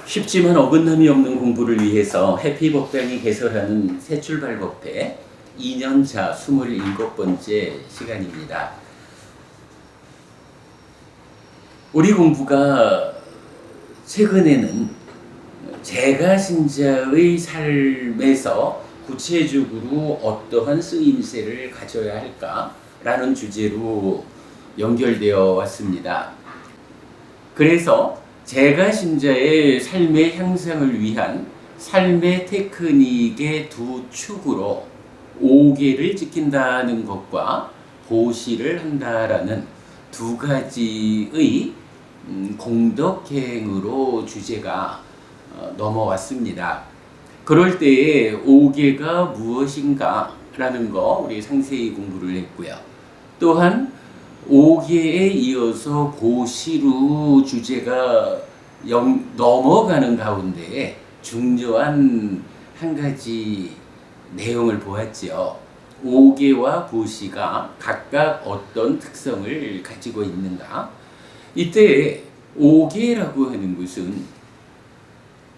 쉽지만 어긋남이 없는 공부를 위해서 해피법당이 개설하는 새출발법회 2년차 27번째 시간입니다. 우리 공부가 최근에는 제가 신자의 삶에서 구체적으로 어떠한 쓰임새를 가져야 할까라는 주제로 연결되어 왔습니다. 그래서 제가 신자의 삶의 향상을 위한 삶의 테크닉의 두 축으로 5계를 지킨다는 것과 보시를 한다라는 두 가지의 공덕행으로 주제가 넘어왔습니다. 그럴 때에 5계가 무엇인가 라는 거 우리 상세히 공부를 했고요. 또한 5계에 이어서 고시로 주제가 넘어가는 가운데 중요한 한 가지 내용을 보았죠. 5계와 보시가 각각 어떤 특성을 가지고 있는가? 이때 5계라고 하는 것은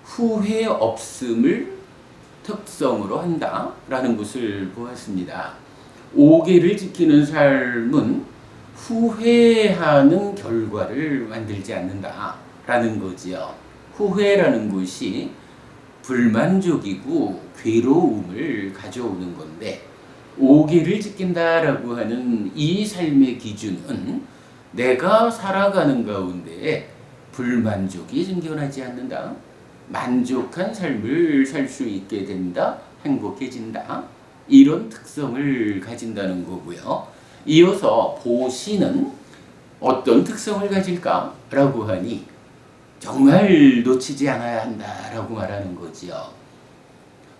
후회 없음을 특성으로 한다라는 것을 보았습니다. 5계를 지키는 삶은 후회하는 결과를 만들지 않는다라는 거지요. 후회라는 것이 불만족이고 괴로움을 가져오는 건데 5계를 지킨다라고 하는 이 삶의 기준은 내가 살아가는 가운데 불만족이 생겨나지 않는다. 만족한 삶을 살 수 있게 된다. 행복해진다. 이런 특성을 가진다는 거고요. 이어서 보시는 어떤 특성을 가질까라고 하니 정말 놓치지 않아야 한다라고 말하는 거지요.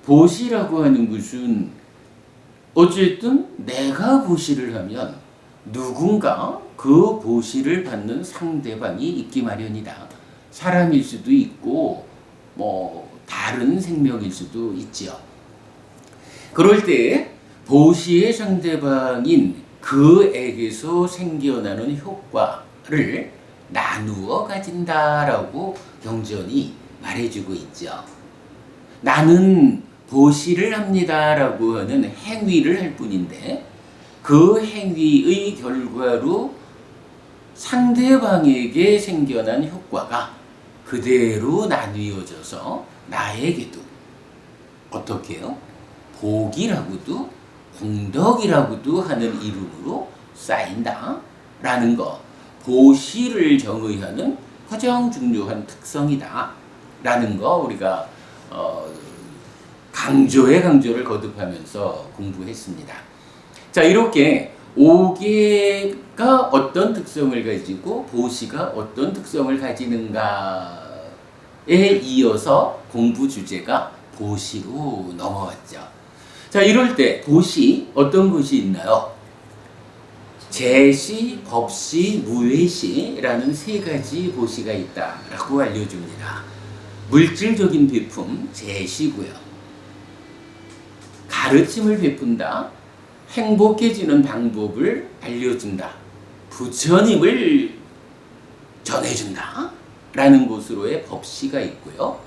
보시라고 하는 것은 어쨌든 내가 보시를 하면 누군가 그 보시를 받는 상대방이 있기 마련이다. 사람일 수도 있고 다른 생명일 수도 있지요. 그럴 때 보시의 상대방인 그에게서 생겨나는 효과를 나누어 가진다라고 경전이 말해주고 있죠. 나는 보시를 합니다라고 하는 행위를 할 뿐인데 그 행위의 결과로 상대방에게 생겨난 효과가 그대로 나뉘어져서 나에게도 어떻게 해요? 복이라고도 공덕이라고도 하는 이름으로 쌓인다라는 거. 보시를 정의하는 가장 중요한 특성이다라는 거 우리가 강조를 거듭하면서 공부했습니다. 자, 이렇게 5계가 어떤 특성을 가지고 보시가 어떤 특성을 가지는가에 이어서 공부 주제가 보시로 넘어왔죠. 자, 이럴 때 보시 어떤 것이 있나요? 제시, 법시, 무외시라는 세 가지 보시가 있다라고 알려줍니다. 물질적인 베품, 제시고요. 가르침을 베푼다. 행복해지는 방법을 알려준다. 부처님을 전해준다. 라는 것으로의 법시가 있고요.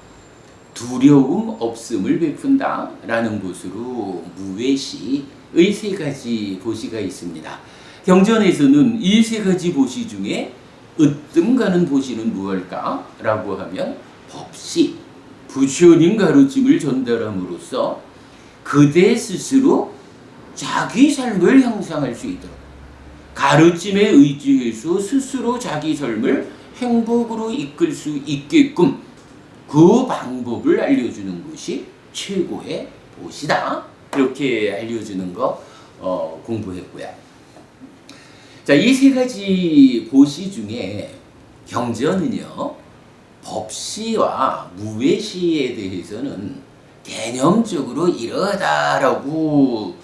두려움 없음을 베푼다. 라는 것으로 무외시의 세 가지 보시가 있습니다. 경전에서는 이 세 가지 보시 중에 으뜸 가는 보시는 무엇일까? 라고 하면 법시, 부처님 가르침을 전달함으로써 그대 스스로 자기 삶을 향상할 수 있도록 가르침에 의지해서 스스로 자기 삶을 행복으로 이끌 수 있게끔 그 방법을 알려주는 것이 최고의 보시다. 이렇게 알려주는 거 공부했고요. 자, 이 세 가지 보시 중에 경전은요, 법시와 무외시에 대해서는 개념적으로 이러하다라고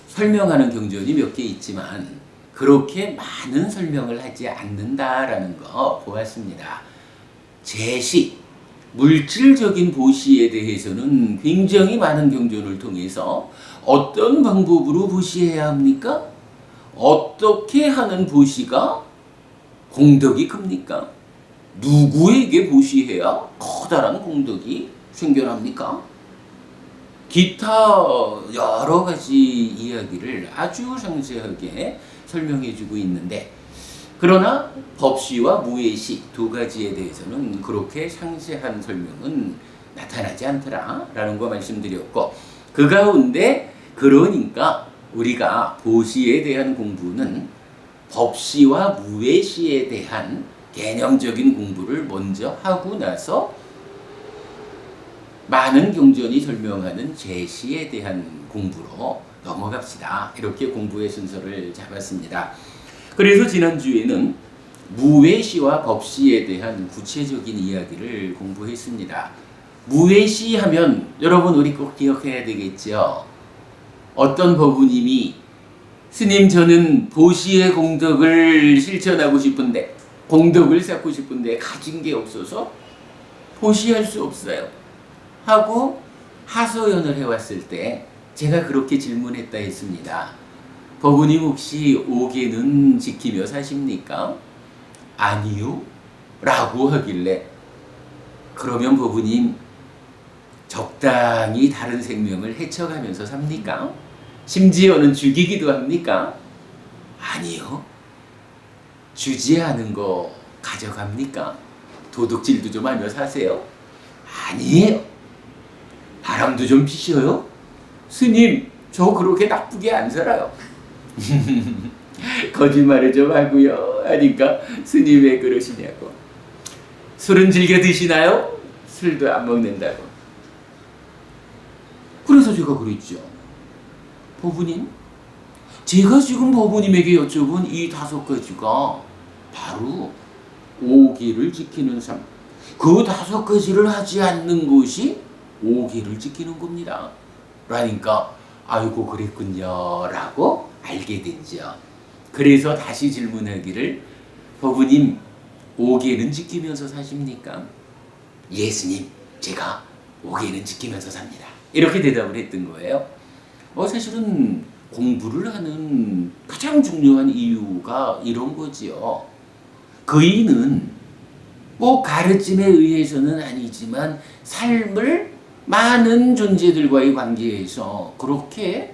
설명하는 경전이 몇 개 있지만 그렇게 많은 설명을 하지 않는다라는 거 보았습니다. 제시, 물질적인 보시에 대해서는 굉장히 많은 경전을 통해서 어떤 방법으로 보시해야 합니까? 어떻게 하는 보시가 공덕이 큽니까? 누구에게 보시해야 커다란 공덕이 생겨납니까? 기타 여러 가지 이야기를 아주 상세하게 설명해주고 있는데, 그러나 법시와 무예시 두 가지에 대해서는 그렇게 상세한 설명은 나타나지 않더라라는 거 말씀드렸고, 그 가운데 그러니까 우리가 보시에 대한 공부는 법시와 무예시에 대한 개념적인 공부를 먼저 하고 나서 많은 경전이 설명하는 제시에 대한 공부로 넘어갑시다. 이렇게 공부의 순서를 잡았습니다. 그래서 지난주에는 무예시와 법시에 대한 구체적인 이야기를 공부했습니다. 무예시 하면 여러분 우리 꼭 기억해야 되겠죠. 어떤 법우님이 스님 저는 보시의 공덕을 실천하고 싶은데, 공덕을 쌓고 싶은데 가진 게 없어서 보시할 수 없어요 하고 하소연을 해왔을 때 제가 그렇게 질문했다 했습니다. 법우님 혹시 오계는 지키며 사십니까? 아니요 라고 하길래, 그러면 법우님 적당히 다른 생명을 해쳐가면서 삽니까? 심지어는 죽이기도 합니까? 아니요. 주지 않은 거 가져갑니까? 도둑질도 좀 하며 사세요? 아니에요. 바람도 좀 피셔요? 스님, 저 그렇게 나쁘게 안 살아요. 거짓말을 좀 하고요 하니까 스님 왜 그러시냐고. 술은 즐겨 드시나요? 술도 안 먹는다고. 그래서 제가 그랬죠. 법우님, 제가 지금 법우님에게 여쭤본 이 5가지가 바로 오계를 지키는 삶, 그 5가지를 하지 않는 것이 오계를 지키는 겁니다. 그러니까 아이고 그랬군요 라고 알게 됐죠. 그래서 다시 질문하기를, 법우님 오계는 지키면서 사십니까? 예수님, 제가 오계는 지키면서 삽니다. 이렇게 대답을 했던 거예요. 사실은 공부를 하는 가장 중요한 이유가 이런 거지요. 그이는 꼭 가르침에 의해서는 아니지만 삶을 많은 존재들과의 관계에서 그렇게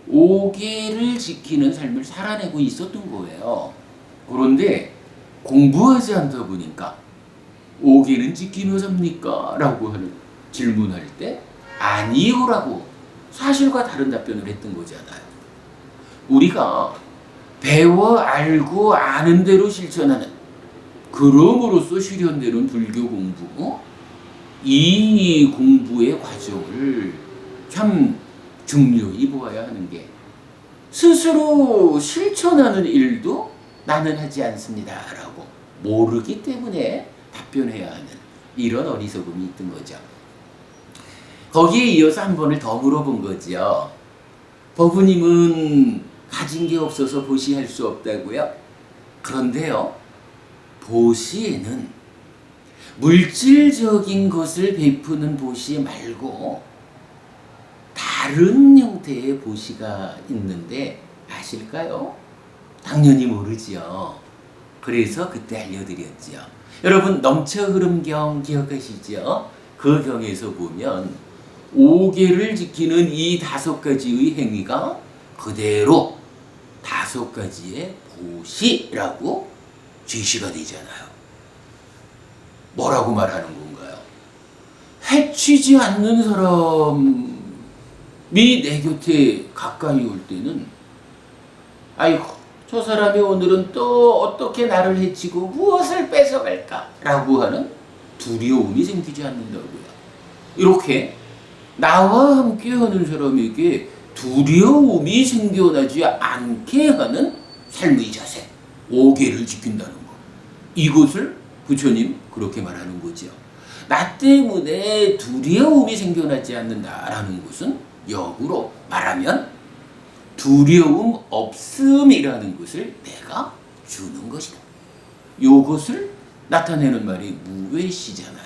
오계를 지키는 삶을 살아내고 있었던 거예요. 그런데 공부하지 않다 보니까 오계는 지키며 삽니까? 라고 하는 질문할 때 아니요라고 사실과 다른 답변을 했던 거잖아요. 우리가 배워 알고 아는 대로 실천하는, 그럼으로써 실현되는 불교 공부, 이 공부의 과정을 참 중요히 보아야 하는 게, 스스로 실천하는 일도 나는 하지 않습니다 라고 모르기 때문에 답변해야 하는 이런 어리석음이 있던 거죠. 거기에 이어서 한 번을 더 물어본 거죠. 법우님은 가진 게 없어서 보시할 수 없다고요? 그런데요, 보시에는 물질적인 것을 베푸는 보시 말고 다른 형태의 보시가 있는데 아실까요? 당연히 모르죠. 그래서 그때 알려드렸죠. 여러분 넘쳐 흐름경 기억하시죠? 그 경에서 보면 오계를 지키는 이 5가지의 행위가 그대로 5가지의 보시라고 제시가 되잖아요. 뭐라고 말하는 건가요? 해치지 않는 사람이 내 곁에 가까이 올 때는 아이고 저 사람이 오늘은 또 어떻게 나를 해치고 무엇을 뺏어갈까? 라고 하는 두려움이 생기지 않는다고요. 이렇게 나와 함께 하는 사람에게 두려움이 생겨나지 않게 하는 삶의 자세, 오계를 지킨다는 것. 이것을 부처님 그렇게 말하는 거죠. 나 때문에 두려움이 생겨나지 않는다라는 것은 역으로 말하면 두려움 없음이라는 것을 내가 주는 것이다. 이것을 나타내는 말이 무외시잖아요.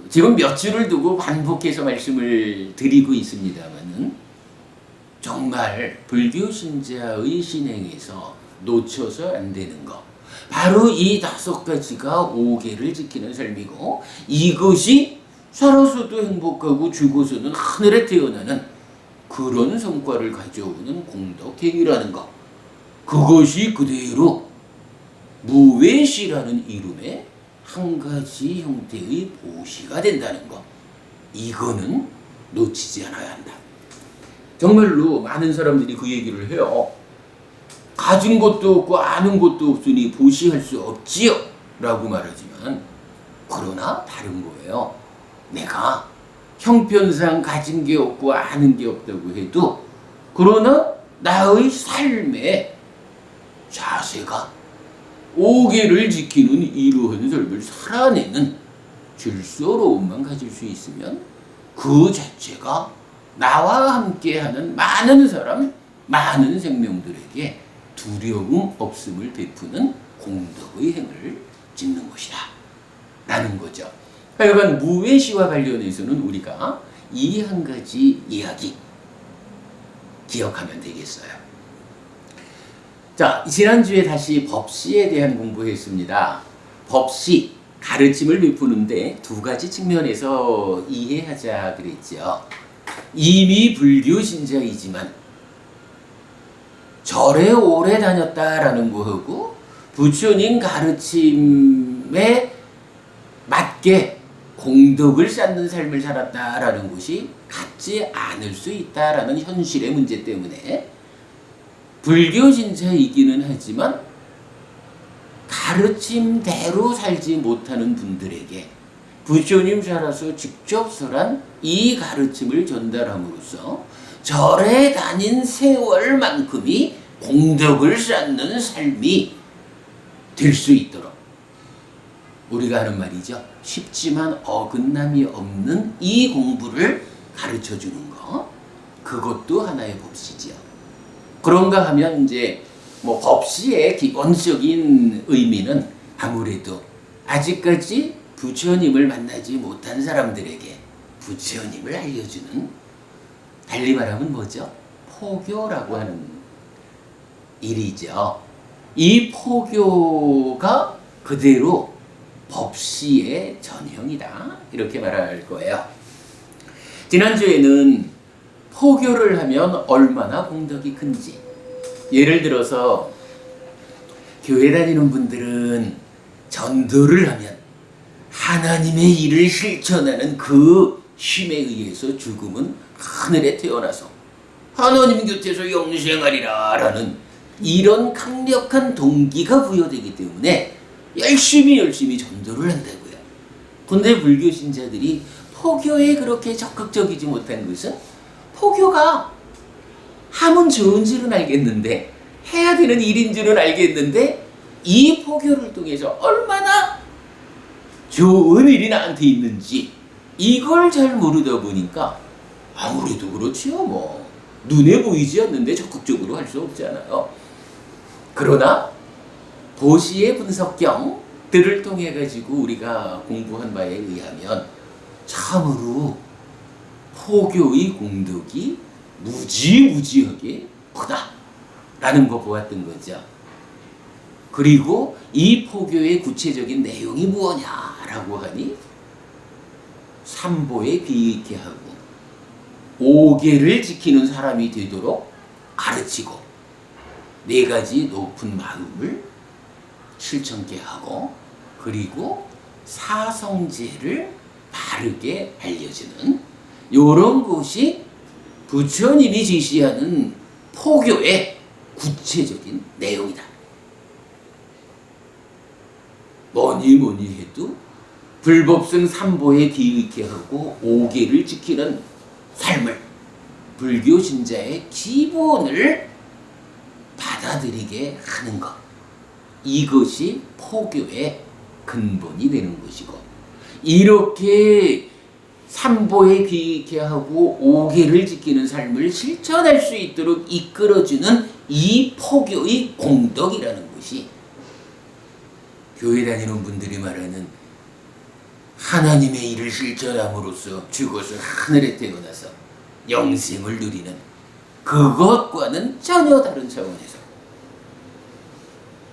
지금 몇 줄을 두고 반복해서 말씀을 드리고 있습니다만은 정말 불교 신자의 신행에서 놓쳐서 안 되는 거, 바로 이 5가지가 5계를 지키는 삶이고, 이것이 살아서도 행복하고 죽어서는 하늘에 태어나는 그런 성과를 가져오는 공덕행위라는 것. 그것이 그대로 무외시라는 이름의 한 가지 형태의 보시가 된다는 것. 이거는 놓치지 않아야 한다. 정말로 많은 사람들이 그 얘기를 해요. 가진 것도 없고 아는 것도 없으니 보시할 수 없지요 라고 말하지만, 그러나 다른 거예요. 내가 형편상 가진 게 없고 아는 게 없다고 해도, 그러나 나의 삶의 자세가 5계를 지키는 이러한 삶을 살아내는 질서로움만 가질 수 있으면, 그 자체가 나와 함께하는 많은 사람, 많은 생명들에게 두려움 없음을 베푸는 공덕의 행을 짓는 것이다 라는 거죠. 하여간 무외시와 관련해서는 우리가 이 한 가지 이야기 기억하면 되겠어요. 자, 지난주에 다시 법시에 대한 공부했습니다. 법시, 가르침을 베푸는데 2가지 측면에서 이해하자 그랬죠. 이미 불교 신자이지만 절에 오래 다녔다라는 거하고 부처님 가르침에 맞게 공덕을 쌓는 삶을 살았다라는 것이 같지 않을 수 있다라는 현실의 문제 때문에, 불교 신자이기는 하지만 가르침대로 살지 못하는 분들에게 부처님 살아서 직접 설한 이 가르침을 전달함으로써 절에 다닌 세월만큼이 공덕을 쌓는 삶이 될 수 있도록, 우리가 하는 말이죠. 쉽지만 어긋남이 없는 이 공부를 가르쳐주는 거, 그것도 하나의 법시지요. 그런가 하면 이제 법시의 기본적인 의미는 아무래도 아직까지 부처님을 만나지 못한 사람들에게 부처님을 알려주는, 달리 말하면 뭐죠? 포교라고 하는 일이죠. 이 포교가 그대로 법시의 전형이다, 이렇게 말할 거예요. 지난주에는 포교를 하면 얼마나 공덕이 큰지, 예를 들어서 교회 다니는 분들은 전도를 하면 하나님의 일을 실천하는 그 힘에 의해서 죽음은 하늘에 태어나서 하나님 곁에서 영생하리라 라는 이런 강력한 동기가 부여되기 때문에 열심히 전도를 한다고요. 근데 불교 신자들이 포교에 그렇게 적극적이지 못한 것은, 포교가 하면 좋은 줄은 알겠는데, 해야 되는 일인 줄은 알겠는데, 이 포교를 통해서 얼마나 좋은 일이 나한테 있는지 이걸 잘 모르다 보니까, 아무래도 그렇지요. 눈에 보이지 않는데 적극적으로 할 수 없잖아요. 그러나 보시의 분석경들을 통해 가지고 우리가 공부한 바에 의하면 참으로 포교의 공덕이 무지무지하게 크다라는 거 보았던 거죠. 그리고 이 포교의 구체적인 내용이 무엇냐라고 하니, 삼보에 귀 있게 하고 5계를 지키는 사람이 되도록 가르치고, 4가지 높은 마음을 실천케 하고, 그리고 사성제를 바르게 알려주는 이런 것이 부처님이 지시하는 포교의 구체적인 내용이다. 뭐니 해도 불법승 3보에 귀 있게 하고 5계를 지키는 삶을 불교 신자의 기본을 받아들이게 하는 것, 이것이 포교의 근본이 되는 것이고, 이렇게 3보에 귀 있게 하고 5계를 지키는 삶을 실천할 수 있도록 이끌어주는 이 포교의 공덕이라는 것이, 교회 다니는 분들이 말하는 하나님의 일을 실천함으로써 죽어서 하늘에 태어나서 영생을 누리는 그것과는 전혀 다른 차원에서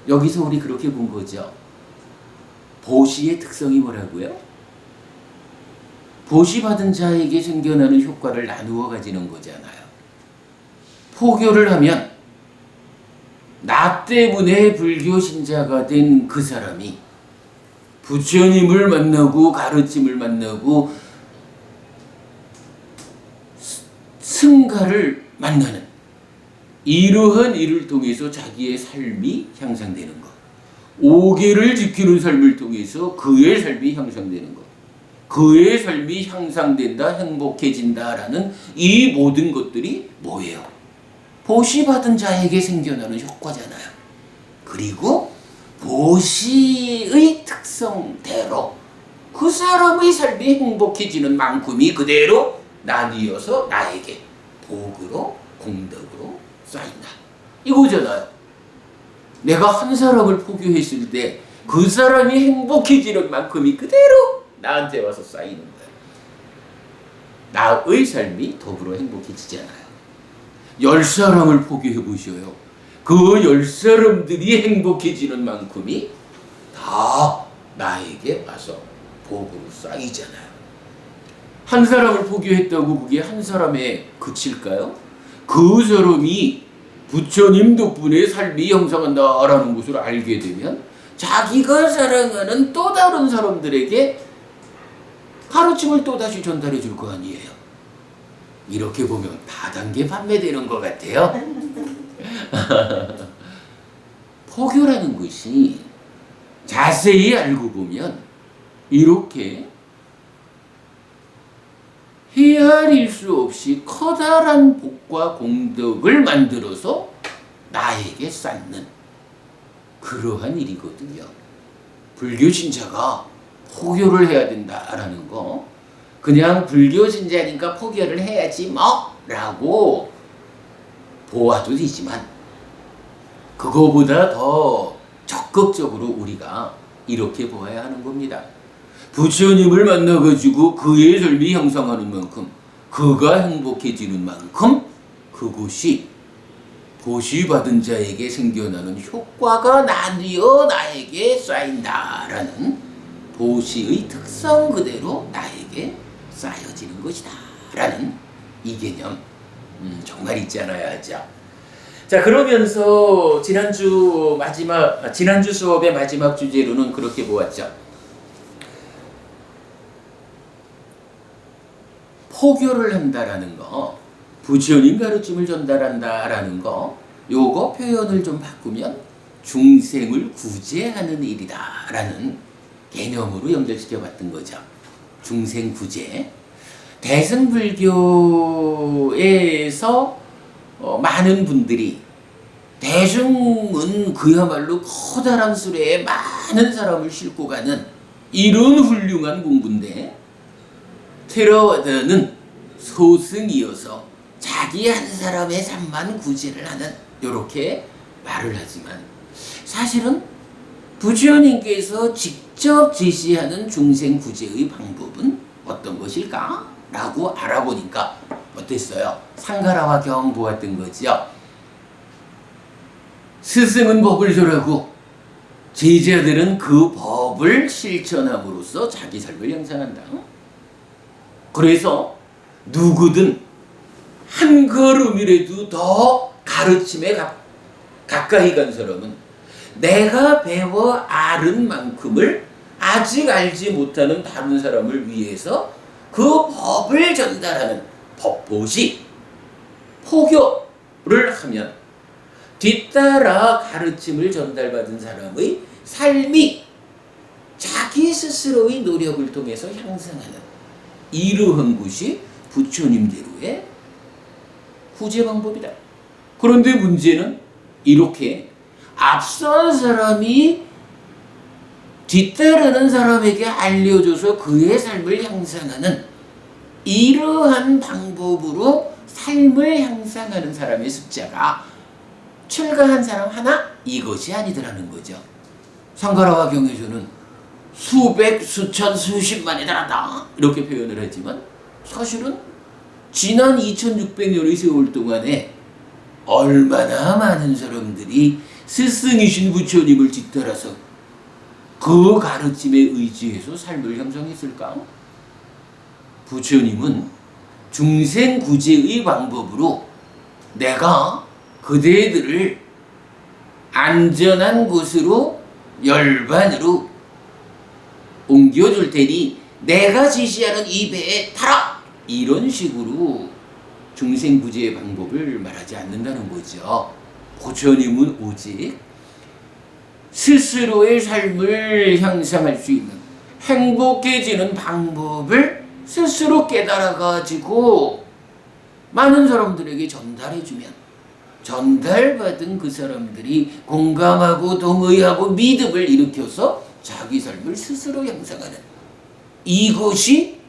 여기서 우리 그렇게 본 거죠. 보시의 특성이 뭐라고요? 보시받은 자에게 생겨나는 효과를 나누어 가지는 거잖아요. 포교를 하면 나 때문에 불교 신자가 된 그 사람이 부처님을 만나고 가르침을 만나고 승가를 만나는 이러한 일을 통해서 자기의 삶이 향상되는 것. 오계를 지키는 삶을 통해서 그의 삶이 향상되는 것. 그의 삶이 향상된다, 행복해진다라는 이 모든 것들이 뭐예요? 보시받은 자에게 생겨나는 효과잖아요. 그리고 보시의 특성대로 그 사람의 삶이 행복해지는 만큼이 그대로 나뉘어서 나에게 복으로 공덕으로 쌓인다. 이거잖아요. 내가 한 사람을 포교했을 때 그 사람이 행복해지는 만큼이 그대로 나한테 와서 쌓이는 거예요. 나의 삶이 더불어 행복해지잖아요. 10사람을 포교해 보셔요. 그 10사람들이 행복해지는 만큼이 다 나에게 와서 복으로 쌓이잖아요. 한 사람을 포교했다고 그게 한 사람에 그칠까요? 그 사람이 부처님 덕분에 삶이 형성한다라는 것을 알게 되면 자기가 사랑하는 또 다른 사람들에게 가르침을 또다시 전달해 줄 거 아니에요. 이렇게 보면 다단계 판매되는 것 같아요. 포교라는 것이 자세히 알고 보면 이렇게 헤아릴 수 없이 커다란 복과 공덕을 만들어서 나에게 쌓는 그러한 일이거든요. 불교 신자가 포교를 해야 된다라는 거, 그냥 불교 신자니까 포교를 해야지 뭐 라고 보아도 되지만 그거보다 더 적극적으로 우리가 이렇게 보아야 하는 겁니다. 부처님을 만나가지고 그의 삶이 형성하는 만큼, 그가 행복해지는 만큼 그것이 보시받은 자에게 생겨나는 효과가 나뉘어 나에게 쌓인다라는 보시의 특성 그대로 나에게 쌓여지는 것이다 라는 이 개념 정말 잊지 않아야 하죠. 자, 그러면서 지난주 수업의 마지막 주제로는 그렇게 보았죠. 포교를 한다라는 거, 부처님 가르침을 전달한다라는 거, 요거 표현을 좀 바꾸면 중생을 구제하는 일이다라는 개념으로 연결시켜 봤던 거죠. 중생 구제. 대승불교에서 많은 분들이, 대승은 그야말로 커다란 수레에 많은 사람을 싣고 가는 이런 훌륭한 공부인데, 테라와다는 소승이어서 자기 한 사람의 삶만 구제를 하는 이렇게 말을 하지만, 사실은 부처님께서 직접 제시하는 중생 구제의 방법은 어떤 것일까? 라고 알아보니까 어땠어요? 상가라와 경 보았던 거죠. 스승은 법을 전하고 제자들은 그 법을 실천함으로써 자기 삶을 형성한다. 그래서 누구든 한 걸음이라도 더 가르침에 가까이 간 사람은 내가 배워 아는 만큼을 아직 알지 못하는 다른 사람을 위해서 그 법을 전달하는 법보시, 포교를 하면 뒤따라 가르침을 전달받은 사람의 삶이 자기 스스로의 노력을 통해서 향상하는 이러한 것이 부처님대로의 구제 방법이다. 그런데 문제는 이렇게 앞선 사람이 뒤따르는 사람에게 알려줘서 그의 삶을 향상하는 이러한 방법으로 삶을 향상하는 사람의 숫자가 출가한 사람 하나? 이것이 아니더라는 거죠. 상가라와 경에서는 수백, 수천, 수십만에 달한다 이렇게 표현을 하지만 사실은 지난 2600년의 세월 동안에 얼마나 많은 사람들이 스승이신 부처님을 뒤따라서 그 가르침에 의지해서 삶을 형성했을까? 부처님은 중생구제의 방법으로 내가 그대들을 안전한 곳으로 열반으로 옮겨줄 테니 내가 지시하는 이 배에 타라! 이런 식으로 중생구제의 방법을 말하지 않는다는 거죠. 부처님은 오직 스스로의 삶을 향상할 수 있는 행복해지는 방법을 스스로 깨달아가지고 많은 사람들에게 전달해주면 전달받은 그 사람들이 공감하고 동의하고 믿음을 일으켜서 자기 삶을 스스로 향상하는 이것이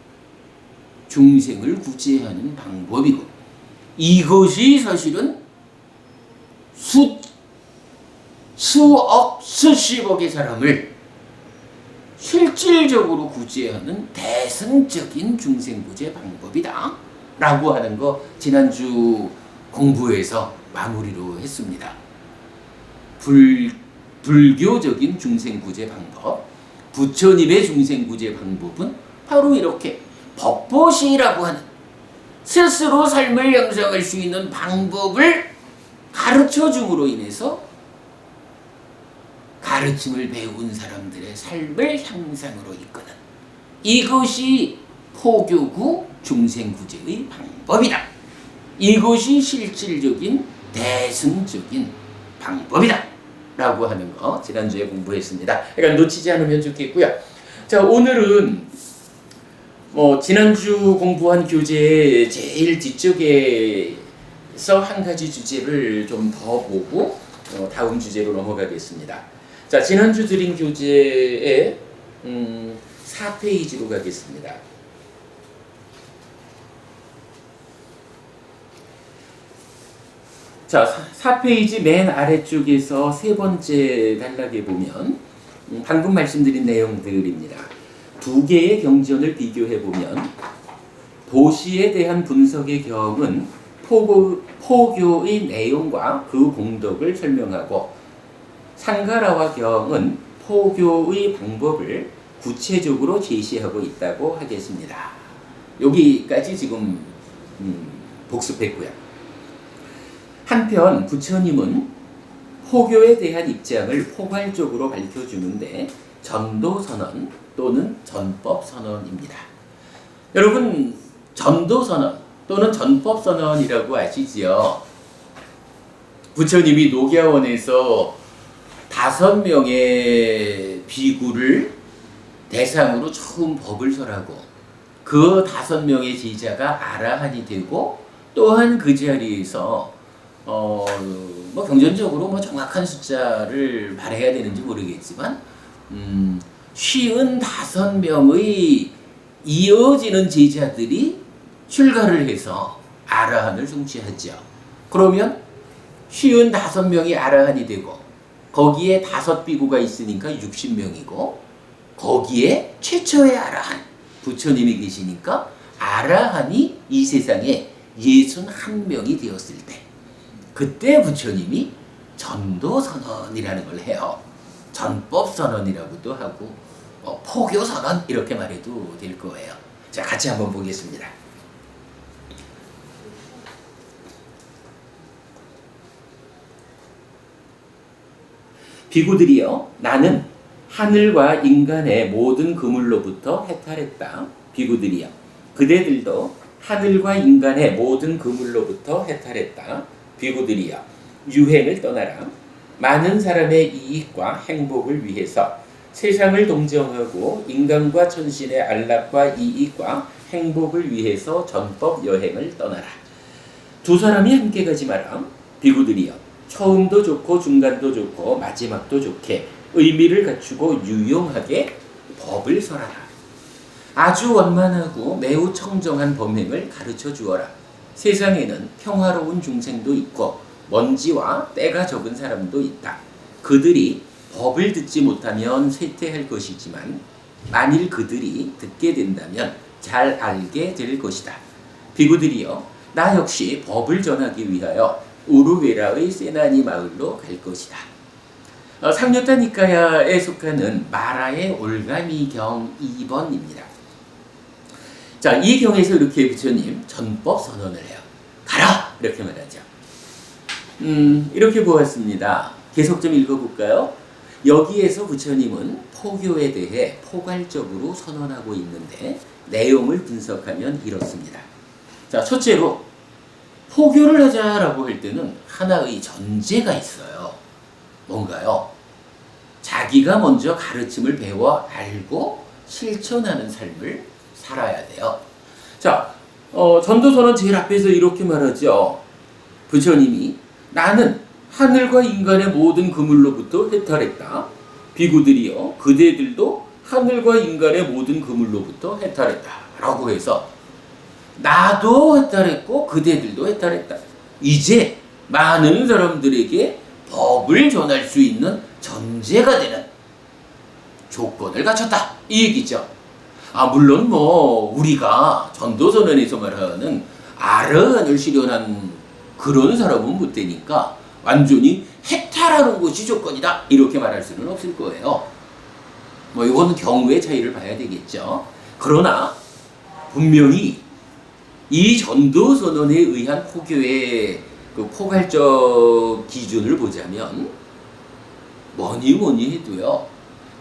중생을 구제하는 방법이고 이것이 사실은 수억 수십억의 사람을 실질적으로 구제하는 대승적인 중생구제 방법이다 라고 하는 거 지난주 공부에서 마무리로 했습니다. 불교적인 중생구제 방법, 부처님의 중생구제 방법은 바로 이렇게 법보시라고 하는 스스로 삶을 형성할 수 있는 방법을 가르쳐 줌으로 인해서 가르침을 배운 사람들의 삶을 향상으로 이끄는 이것이 포교구 중생구제의 방법이다. 이것이 실질적인 대승적인 방법이다 라고 하는 거 지난주에 공부했습니다. 그러니까 놓치지 않으면 좋겠고요. 자, 오늘은 지난주 공부한 교재의 제일 뒤쪽에서 한 가지 주제를 좀 더 보고 다음 주제로 넘어가겠습니다. 자, 지난주 드린 교재의 4페이지로 가겠습니다. 자, 4페이지 맨 아래쪽에서 세 번째 단락에 보면 방금 말씀드린 내용들입니다. 두 개의 경전을 비교해보면 보시에 대한 분석의 경은 포교의 내용과 그 공덕을 설명하고 상가라와 경은 포교의 방법을 구체적으로 제시하고 있다고 하겠습니다. 여기까지 지금 복습했고요. 한편 부처님은 포교에 대한 입장을 포괄적으로 밝혀주는데 전도선언 또는 전법선언입니다. 여러분, 전도선언 또는 전법선언이라고 아시지요? 부처님이 녹야원에서 5명의 비구를 대상으로 처음 법을 설하고 그 5명의 제자가 아라한이 되고 또한 그 자리에서 경전적으로 정확한 숫자를 말해야 되는지 모르겠지만 55명의 이어지는 제자들이 출가를 해서 아라한을 성취하죠. 그러면 55명이 아라한이 되고 거기에 5비구가 있으니까 60명이고 거기에 최초의 아라한 부처님이 계시니까 아라한이 이 세상에 61명이 되었을 때 그때 부처님이 전도선언이라는 걸 해요. 전법선언이라고도 하고 포교선언 이렇게 말해도 될 거예요. 자, 같이 한번 보겠습니다. 비구들이여, 나는 하늘과 인간의 모든 그물로부터 해탈했다. 비구들이여, 그대들도 하늘과 인간의 모든 그물로부터 해탈했다. 비구들이여, 유행을 떠나라. 많은 사람의 이익과 행복을 위해서 세상을 동정하고 인간과 천신의 안락과 이익과 행복을 위해서 전법 여행을 떠나라. 두 사람이 함께 가지 마라. 비구들이여, 처음도 좋고 중간도 좋고 마지막도 좋게 의미를 갖추고 유용하게 법을 설하라. 아주 원만하고 매우 청정한 범행을 가르쳐 주어라. 세상에는 평화로운 중생도 있고 먼지와 때가 적은 사람도 있다. 그들이 법을 듣지 못하면 쇠퇴할 것이지만 만일 그들이 듣게 된다면 잘 알게 될 것이다. 비구들이여, 나 역시 법을 전하기 위하여 우루웨라의 세나니 마을로 갈 것이다. 상류타 니카야에 속하는 마라의 올가미경 2번입니다. 자, 이 경에서 이렇게 부처님 전법 선언을 해요. 가라! 이렇게 말하죠. 이렇게 보았습니다. 계속 좀 읽어볼까요? 여기에서 부처님은 포교에 대해 포괄적으로 선언하고 있는데 내용을 분석하면 이렇습니다. 자, 첫째로 포교를 하자라고 할 때는 하나의 전제가 있어요. 뭔가요? 자기가 먼저 가르침을 배워 알고 실천하는 삶을 살아야 돼요. 자, 전도서는 제일 앞에서 이렇게 말하죠. 부처님이 나는 하늘과 인간의 모든 그물로부터 해탈했다. 비구들이여 그대들도 하늘과 인간의 모든 그물로부터 해탈했다. 라고 해서 나도 해탈했고 그대들도 해탈했다. 이제 많은 사람들에게 법을 전할 수 있는 전제가 되는 조건을 갖췄다. 이 얘기죠. 물론 우리가 전도선언에서 말하는 아라한을 실현한 그런 사람은 못 되니까 완전히 해탈하는 것이 조건이다. 이렇게 말할 수는 없을 거예요. 이거는 경우의 차이를 봐야 되겠죠. 그러나 분명히 이 전도선언에 의한 포교의 그 포괄적 기준을 보자면 뭐니 해도요.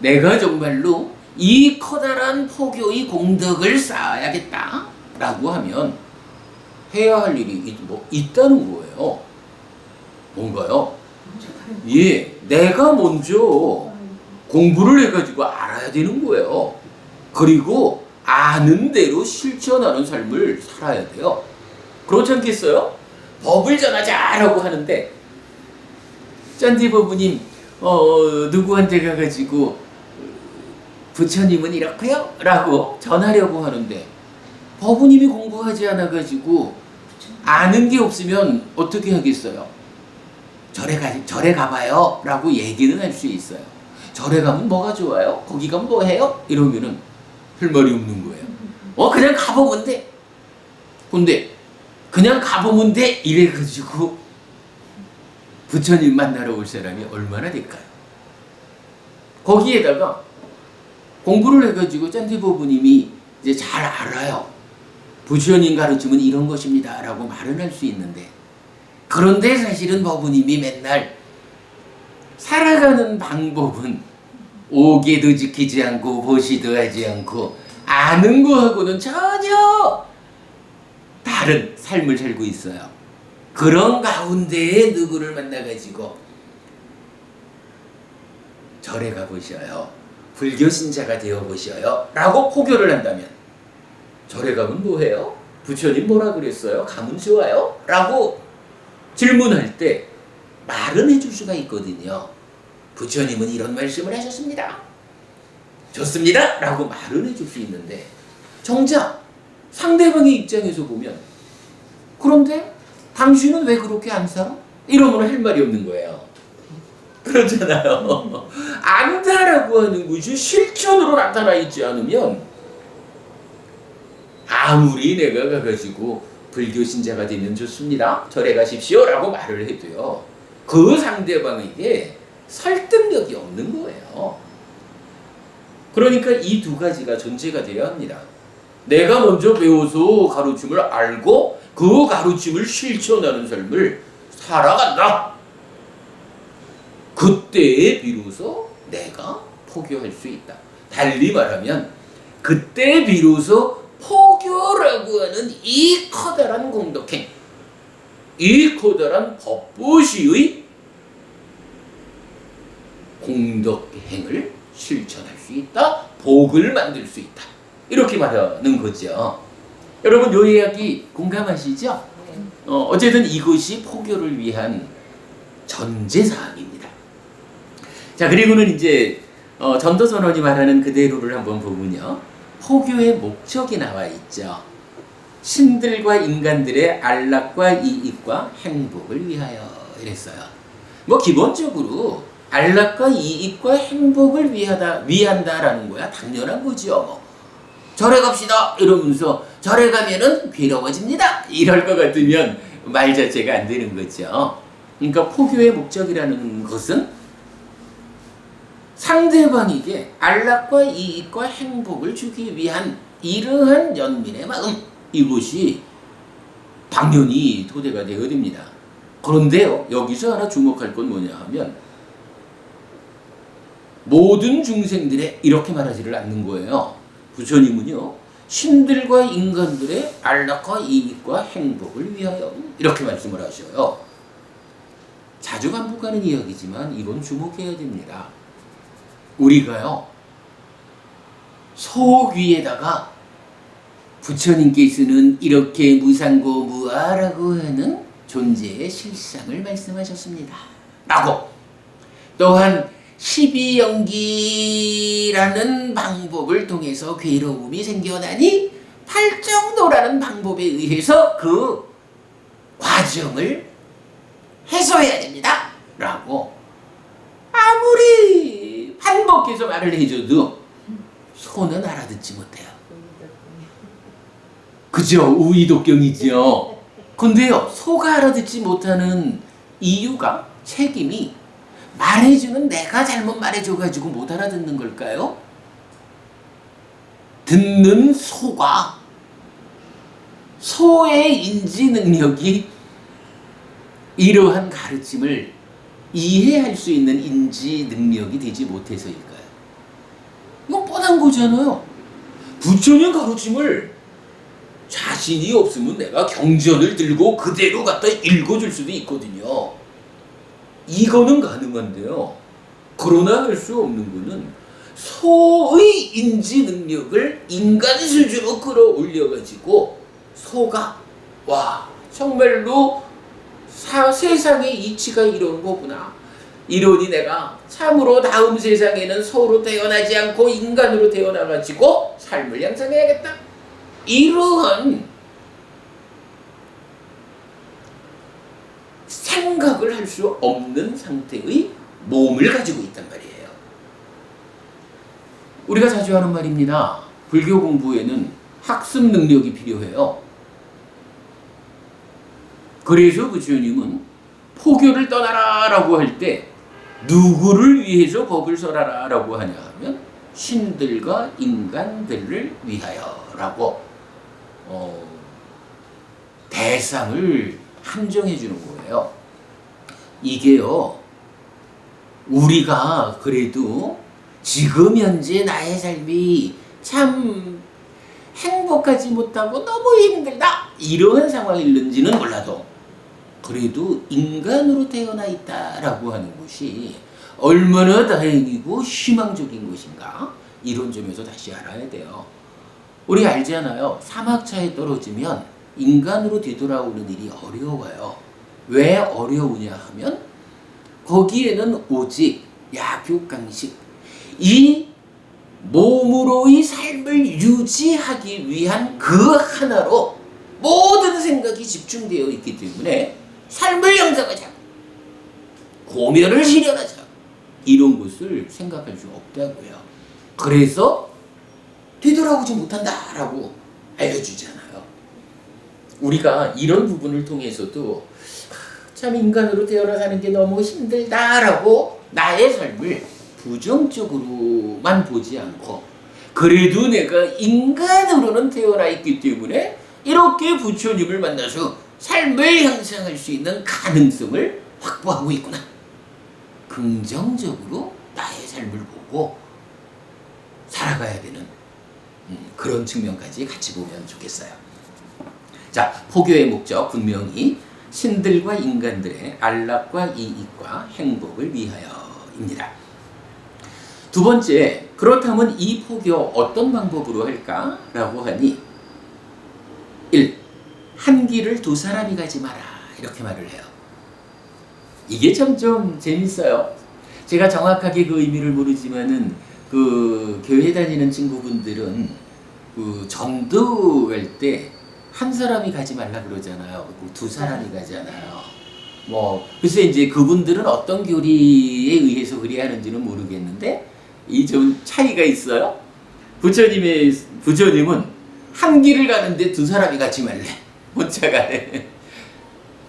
내가 정말로 이 커다란 포교의 공덕을 쌓아야겠다라고 하면 해야 할 일이 있다는 거예요. 뭔가요? 예, 내가 먼저 공부를 해가지고 알아야 되는 거예요. 그리고 아는 대로 실천하는 삶을 살아야 돼요. 그렇지 않겠어요? 법을 전하자라고 하는데 짠디버부님 누구한테 가가지고 부처님은 이렇고요? 라고 전하려고 하는데 버부님이 공부하지 않아가지고 아는 게 없으면 어떻게 하겠어요? 절에 가봐요 라고 얘기는 할 수 있어요. 절에 가면 뭐가 좋아요? 거기 가면 뭐 해요? 이러면은 할 말이 없는 거예요. 그냥 가보면 돼. 근데 그냥 가보면 돼 이래가지고 부처님 만나러 올 사람이 얼마나 될까요? 거기에다가 공부를 해가지고 짠티버부님이 이제 잘 알아요. 부처님 가르침은 이런 것입니다 라고 말은 할 수 있는데 그런데 사실은 버부님이 맨날 살아가는 방법은 오개도 지키지 않고 보시도 하지 않고 아는 거하고는 전혀 다른 삶을 살고 있어요. 그런 가운데에 누구를 만나가지고 절에 가보셔요. 불교 신자가 되어보셔요. 라고 포교를 한다면 절에 가면 뭐해요? 부처님 뭐라 그랬어요? 가면 좋아요? 라고 질문할 때 말은 해줄 수가 있거든요. 부처님은 이런 말씀을 하셨습니다. 좋습니다. 라고 말은 해줄 수 있는데 정작 상대방의 입장에서 보면 그런데 당신은 왜 그렇게 안 살아? 이러면 할 말이 없는 거예요. 그렇잖아요. 안다라고 하는 것이 실천으로 나타나 있지 않으면 아무리 내가 가가지고 불교 신자가 되면 좋습니다. 절에 가십시오 라고 말을 해도요. 그 상대방에게 설득력이 없는 거예요. 그러니까 이 두 가지가 존재가 되어야 합니다. 내가 먼저 배워서 가르침을 알고 그 가르침을 실천하는 삶을 살아간다. 그때에 비로소 내가 포교할 수 있다. 달리 말하면 그때 비로소 포교라고 하는 이 커다란 공덕행, 이 커다란 법보시의 공덕행을 실천할 수 있다. 복을 만들 수 있다. 이렇게 말하는 거죠. 여러분 요 이야기 공감하시죠? 어쨌든 이것이 포교를 위한 전제사항입니다. 자, 그리고는 이제 전도선언이 말하는 그대로를 한번 보면요. 포교의 목적이 나와 있죠. 신들과 인간들의 안락과 이익과 행복을 위하여 이랬어요. 기본적으로 안락과 이익과 행복을 위한다라는 거야. 당연한 거죠. 절에 갑시다 이러면서 절에 가면은 괴로워집니다 이럴 것 같으면 말 자체가 안 되는 거죠. 그러니까 포교의 목적이라는 것은 상대방에게 안락과 이익과 행복을 주기 위한 이러한 연민의 마음, 이것이 당연히 토대가 되어야 됩니다. 그런데요, 여기서 하나 주목할 건 뭐냐 하면 모든 중생들의 이렇게 말하지를 않는 거예요. 부처님은요, 신들과 인간들의 안락과 이익과 행복을 위하여 이렇게 말씀을 하셔요. 자주 반복하는 이야기지만 이건 주목해야 됩니다. 우리가요, 소 위에다가 부처님께서는 이렇게 무상고 무아라고 하는 존재의 실상을 말씀하셨습니다. 라고 또한 12연기라는 방법을 통해서 괴로움이 생겨나니 팔정도라는 방법에 의해서 그 과정을 해소해야 됩니다. 라고 아무리 반복해서 말을 해줘도 소는 알아듣지 못해요. 그죠? 우의독경이죠. 근데요, 소가 알아듣지 못하는 이유가, 책임이 말해주는 내가 잘못 말해줘가지고 못 알아듣는 걸까요? 듣는 소가 소의 인지 능력이 이러한 가르침을 이해할 수 있는 인지 능력이 되지 못해서일까요? 이건 뻔한 거잖아요. 부처님 가르침을 자신이 없으면 내가 경전을 들고 그대로 갖다 읽어줄 수도 있거든요. 이거는 가능한데요. 그러나 할 수 없는 거는 소의 인지 능력을 인간 수준으로 끌어올려가지고 소가 와 정말로 세상의 이치가 이런 거구나. 이러니 내가 참으로 다음 세상에는 소로 태어나지 않고 인간으로 태어나가지고 삶을 양성해야겠다. 이러한 생각을 할 수 없는 상태의 몸을 가지고 있단 말이에요. 우리가 자주 하는 말입니다. 불교 공부에는 학습 능력이 필요해요. 그래서 부처님은 포교를 떠나라 라고 할 때 누구를 위해서 법을 설하라 라고 하냐 하면 신들과 인간들을 위하여 라고 대상을 한정해 주는 거예요. 이게요, 우리가 그래도 지금 현재 나의 삶이 참 행복하지 못하고 너무 힘들다 이런 상황일는지는 몰라도 그래도 인간으로 태어나 있다라고 하는 것이 얼마나 다행이고 희망적인 것인가, 이런 점에서 다시 알아야 돼요. 우리 알잖아요. 사막차에 떨어지면 인간으로 되돌아오는 일이 어려워요. 왜 어려우냐 하면 거기에는 오직 약육강식, 이 몸으로의 삶을 유지하기 위한 그 하나로 모든 생각이 집중되어 있기 때문에 삶을 영상하자, 고면을 실현하자, 이런 것을 생각할 수 없다고요. 그래서 되돌아오지 못한다라고 알려주잖아요. 우리가 이런 부분을 통해서도 참 인간으로 태어나 사는 게 너무 힘들다라고 나의 삶을 부정적으로만 보지 않고 그래도 내가 인간으로는 태어나 있기 때문에 이렇게 부처님을 만나서 삶을 향상할 수 있는 가능성을 확보하고 있구나. 긍정적으로 나의 삶을 보고 살아가야 되는 그런 측면까지 같이 보면 좋겠어요. 자, 포교의 목적 분명히 신들과 인간들의 안락과 이익과 행복을 위하여입니다. 두 번째, 그렇다면 이 포교 어떤 방법으로 할까라고 하니 1. 한 길을 두 사람이 가지 마라 이렇게 말을 해요. 이게 참 좀 재밌어요. 제가 정확하게 그 의미를 모르지만은 그 교회 다니는 친구분들은 그 전도할 때 한 사람이 가지 말라 그러잖아요. 두 사람이 가잖아요. 뭐 글쎄 이제 그분들은 어떤 교리에 의해서 그리 하는지는 모르겠는데 이 좀 차이가 있어요. 부처님은 한 길을 가는데 두 사람이 가지 말래. 혼자 가래.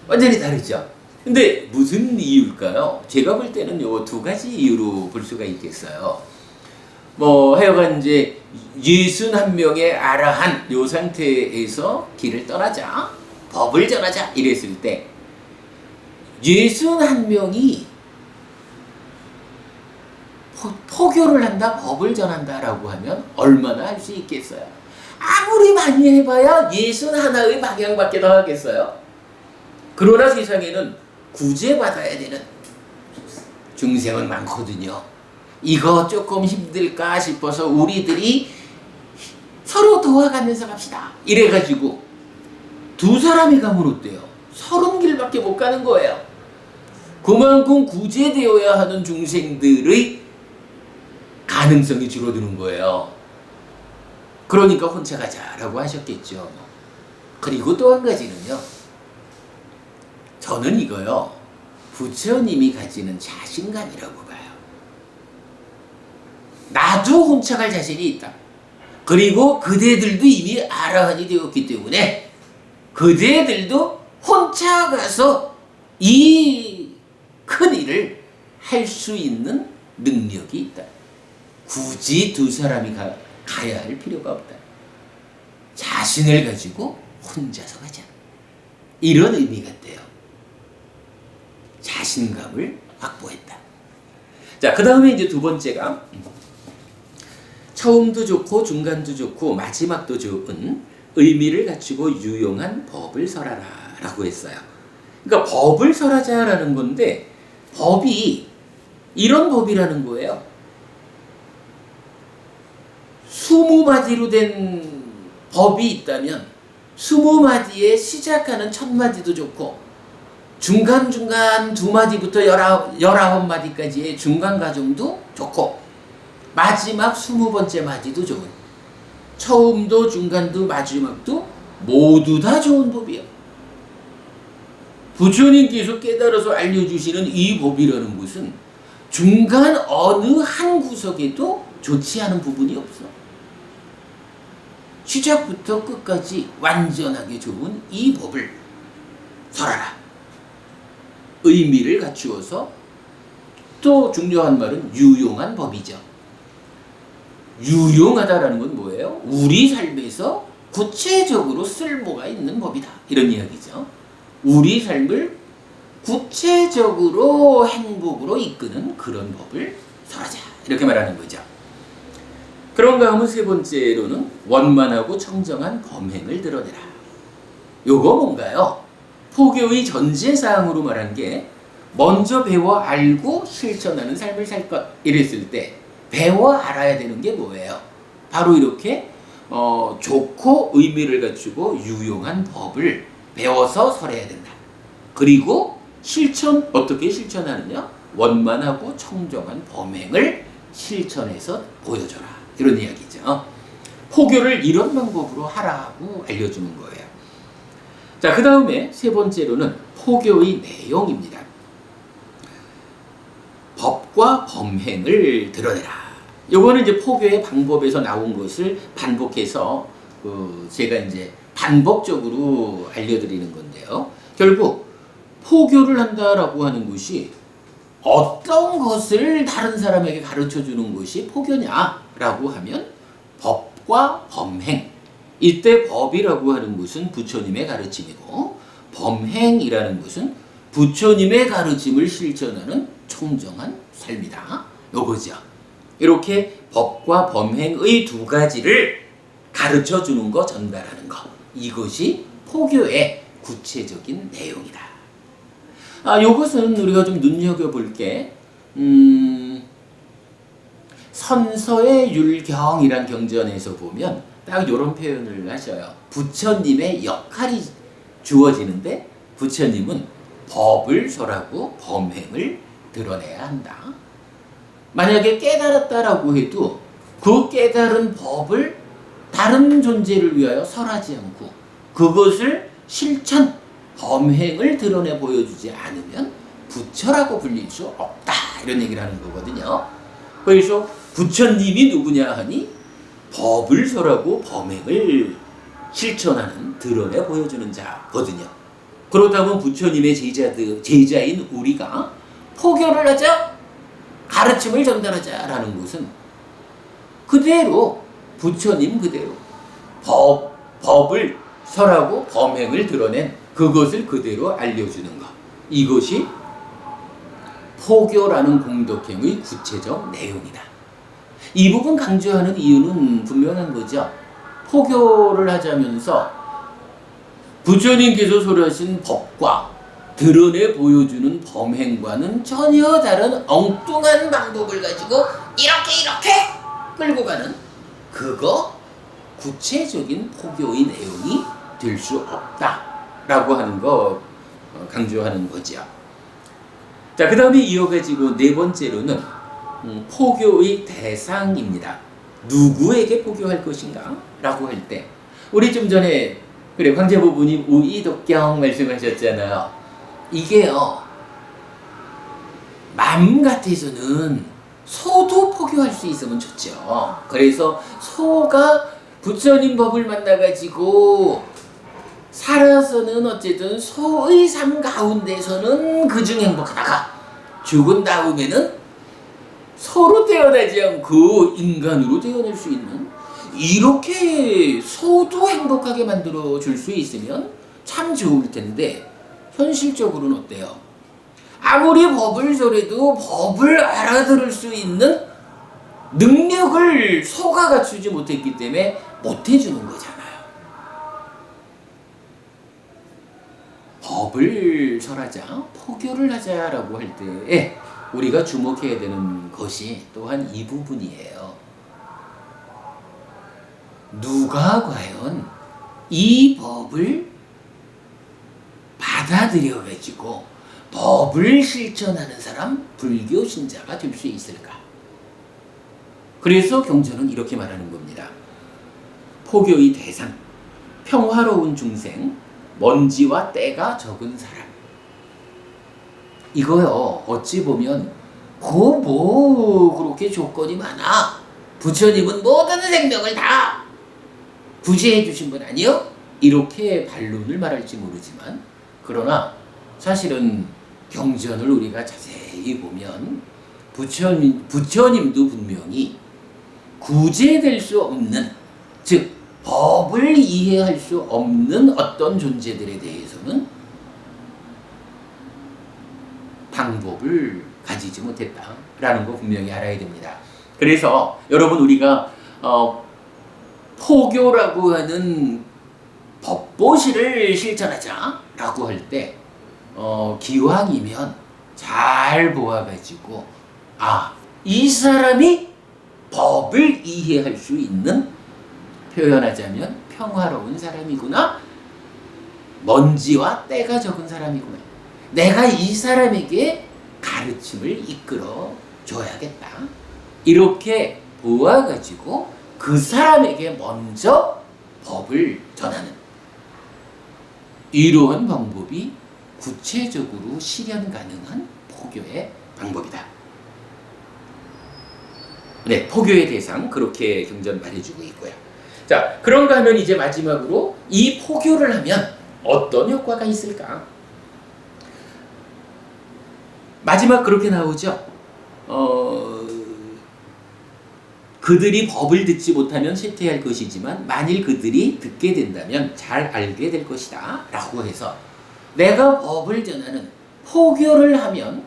완전히 다르죠. 근데 무슨 이유일까요? 제가 볼 때는 요 두 가지 이유로 볼 수가 있겠어요. 뭐 하여간 이제 61명의 아라한 요 상태에서 길을 떠나자, 법을 전하자 이랬을 때 61명이 포교를 한다, 법을 전한다라고 하면 얼마나 할 수 있겠어요? 아무리 많이 해봐야 61의 방향밖에 더 하겠어요? 그러나 세상에는 구제받아야 되는 중생은 많거든요. 이거 조금 힘들까 싶어서 우리들이 서로 도와가면서 갑시다. 이래가지고 두 사람이 가면 어때요? 30길밖에 못 가는 거예요. 그만큼 구제되어야 하는 중생들의 가능성이 줄어드는 거예요. 그러니까 혼자 가자라고 하셨겠죠. 그리고 또 한 가지는요. 저는 이거요. 부처님이 가지는 자신감이라고 봐요. 나도 혼자 갈 자신이 있다. 그리고 그대들도 이미 아라한이 되었기 때문에 그대들도 혼자 가서 이 큰 일을 할 수 있는 능력이 있다. 굳이 두 사람이 가야 할 필요가 없다. 자신을 가지고 혼자서 가자. 이런 의미가 돼요. 자신감을 확보했다. 자, 그 다음에 이제 두 번째가 처음도 좋고 중간도 좋고 마지막도 좋은 의미를 갖추고 유용한 법을 설하라 라고 했어요. 그러니까 법을 설하자라는 건데 법이 이런 법이라는 거예요. 20마디로 된 법이 있다면 20마디에 시작하는 첫 마디도 좋고 중간중간 2마디부터 19마디까지의 중간 과정도 좋고 마지막 20번째 마디도 좋은, 처음도 중간도 마지막도 모두 다 좋은 법이에요. 부처님께서 깨달아서 알려주시는 이 법이라는 것은 중간 어느 한 구석에도 좋지 않은 부분이 없어. 시작부터 끝까지 완전하게 좋은 이 법을 설하라. 의미를 갖추어서 또 중요한 말은 유용한 법이죠. 유용하다라는 건 뭐예요? 우리 삶에서 구체적으로 쓸모가 있는 법이다. 이런 이야기죠. 우리 삶을 구체적으로 행복으로 이끄는 그런 법을 설하자. 이렇게 말하는 거죠. 그런가 하면 세 번째로는 원만하고 청정한 범행을 드러내라. 요거 뭔가요? 포교의 전제사항으로 말한 게 먼저 배워 알고 실천하는 삶을 살 것. 이랬을 때 배워 알아야 되는 게 뭐예요? 바로 이렇게 좋고 의미를 갖추고 유용한 법을 배워서 설해야 된다. 그리고 어떻게 실천하느냐? 원만하고 청정한 범행을 실천해서 보여줘라. 이런 이야기죠. 포교를 이런 방법으로 하라고 알려주는 거예요. 자, 그 다음에 세 번째로는 포교의 내용입니다. 법과 범행을 드러내라. 요거는 이제 포교의 방법에서 나온 것을 반복해서 제가 이제 반복적으로 알려드리는 건데요. 결국 포교를 한다라고 하는 것이 어떤 것을 다른 사람에게 가르쳐 주는 것이 포교냐라고 하면 법과 범행. 이때 법이라고 하는 것은 부처님의 가르침이고 범행이라는 것은 부처님의 가르침을 실천하는 청정한 삶이다. 요거죠. 이렇게 법과 범행의 두 가지를 가르쳐 주는 거, 전달하는 거. 이것이 포교의 구체적인 내용이다. 요것은 우리가 좀 눈여겨볼 게 선서의 율경이란 경전에서 보면 딱 이런 표현을 하셔요. 부처님의 역할이 주어지는데 부처님은 법을 설하고 범행을 드러내야 한다. 만약에 깨달았다라고 해도 그 깨달은 법을 다른 존재를 위하여 설하지 않고 그것을 실천, 범행을 드러내 보여주지 않으면 부처라고 불릴 수 없다. 이런 얘기를 하는 거거든요. 그래서 부처님이 누구냐 하니 법을 설하고 범행을 실천하는, 드러내 보여주는 자거든요. 그렇다면 부처님의 제자인 우리가 포교를 하자, 가르침을 전달하자라는 것은 그대로 부처님 그대로 법을 설하고 범행을 드러낸 그것을 그대로 알려주는 것. 이것이 포교라는 공덕행의 구체적 내용이다. 이 부분 강조하는 이유는 분명한 거죠. 포교를 하자면서 부처님께서 설하신 법과 드러내 보여주는 범행과는 전혀 다른 엉뚱한 방법을 가지고 이렇게 끌고 가는 그거 구체적인 포교의 내용이 될 수 없다라고 하는 거 강조하는 거죠. 자, 그 다음에 이어가지고 네 번째로는 포교의 대상입니다. 누구에게 포교할 것인가? 라고 할 때 우리 좀 전에 그래 황제부부님 우이독경 말씀하셨잖아요. 이게요, 마음 같아서는 소도 포교할 수 있으면 좋죠. 그래서 소가 부처님 법을 만나가지고 살아서는 어쨌든 소의 삶 가운데서는 그중 행복하다가 죽은 다음에는 소로 태어나지 않고 인간으로 태어날 수 있는, 이렇게 소도 행복하게 만들어 줄 수 있으면 참 좋을 텐데 현실적으로는 어때요? 아무리 법을 설해도 법을 알아들을 수 있는 능력을 소가 갖추지 못했기 때문에 못 해주는 거잖아요. 법을 설하자, 포교를 하자라고 할 때에 우리가 주목해야 되는 것이 또한 이 부분이에요. 누가 과연 이 법을 받아들여가지고 법을 실천하는 사람, 불교 신자가 될 수 있을까? 그래서 경전은 이렇게 말하는 겁니다. 포교의 대상, 평화로운 중생, 먼지와 때가 적은 사람. 이거요, 어찌 보면 그렇게 조건이 많아. 부처님은 모든 생명을 다 구제해 주신 분 아니요? 이렇게 반론을 말할지 모르지만, 그러나 사실은 경전을 우리가 자세히 보면 부처님도 분명히 구제될 수 없는, 즉 법을 이해할 수 없는 어떤 존재들에 대해서는 방법을 가지지 못했다라는 거 분명히 알아야 됩니다. 그래서 여러분, 우리가 포교라고 하는 법보시를 실천하자라고 할 때 기왕이면 잘 보아가지고 이 사람이 법을 이해할 수 있는, 표현하자면 평화로운 사람이구나, 먼지와 때가 적은 사람이구나, 내가 이 사람에게 가르침을 이끌어 줘야겠다, 이렇게 보아가지고 그 사람에게 먼저 법을 전하는 이러한 방법이 구체적으로 실현 가능한 포교의 방법이다. 네, 포교의 대상, 그렇게 경전 말해주고 있고요. 자, 그런가 하면 이제 마지막으로 이 포교를 하면 어떤 효과가 있을까? 마지막 그렇게 나오죠. 그들이 법을 듣지 못하면 쇠퇴할 것이지만 만일 그들이 듣게 된다면 잘 알게 될 것이다 라고 해서, 내가 법을 전하는 포교를 하면